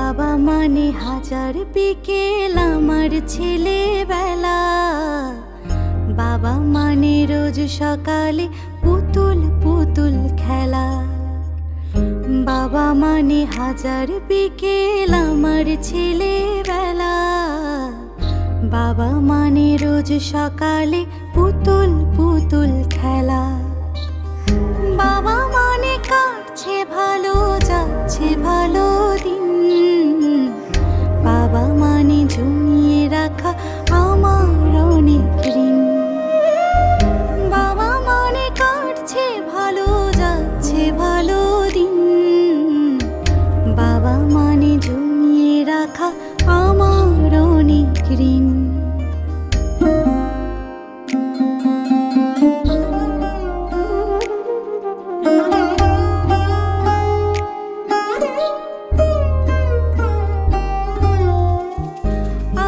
বাবা মানে হাজার বিকেল আমার ছেলেবেলা। বাবা মানে রোজ সকালে পুতুল পুতুল খেলা। বাবা মানে হাজার বিকেল আমার ছেলেবেলা। বাবা মানে রোজ সকালে পুতুল পুতুল খেলা। বাবা মানে কাটছে ভালো, যাচ্ছে ভালো দিন। বাবা মানে জমিয়ে রাখা আমার অনেক ঋণ। বাবা মানে কাটছে ভালো, যাচ্ছে ভালো দিন। বাবা মানে জমিয়ে রাখা আমার অনেক ঋণ।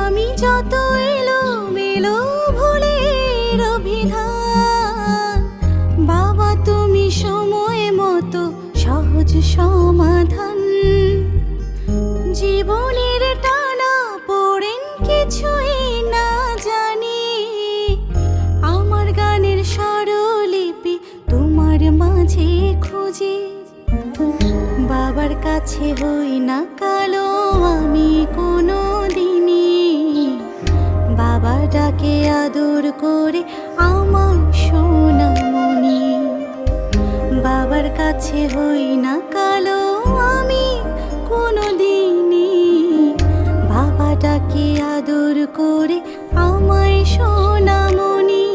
আমি যত এলোমেলো ভুলের অভিধান, বাবা তুমি সময় মতো সহজ সমাধান। জীবনের টানা পড়েন কিছুই না জানি, আমার গানের স্বরলিপি তোমার মাঝে খুঁজি। বাবার কাছে হই না কালো আমি কোনো দিনই, বাবা ডাকে আদর করে আমার সোনামণি। বাবার কাছে হই না কালো আমি কোনো দিনই, বাবা ডাকে আদর করে আমায় সোনামণি।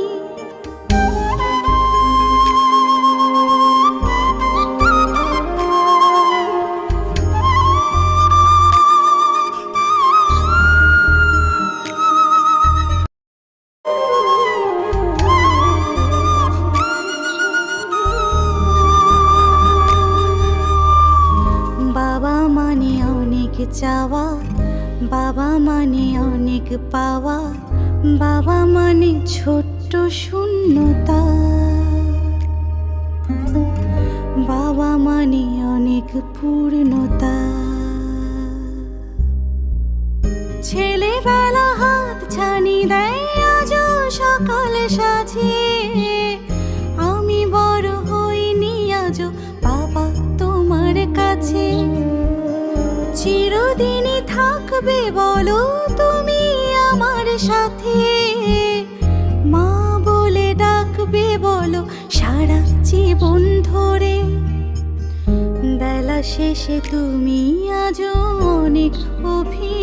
বাবা মানে অনেক চাওয়া, বাবা মানে অনেক পাওয়া। বাবা মানে ছোট্ট শূন্যতা। বাবা মানে অনেক পূর্ণতা। ছেলেবেলা হাত ছানি দেয় আজও সকাল সাজে। আমি বড় হইনি আজও বাবা তোমার কাছে। চিরদিনই থাকবে বলো তুমি আমার সাথে, মা বলে ডাকবে বলো সারা জীবন ধরে। বেলা শেষে তুমি আজও অনেক অভিমান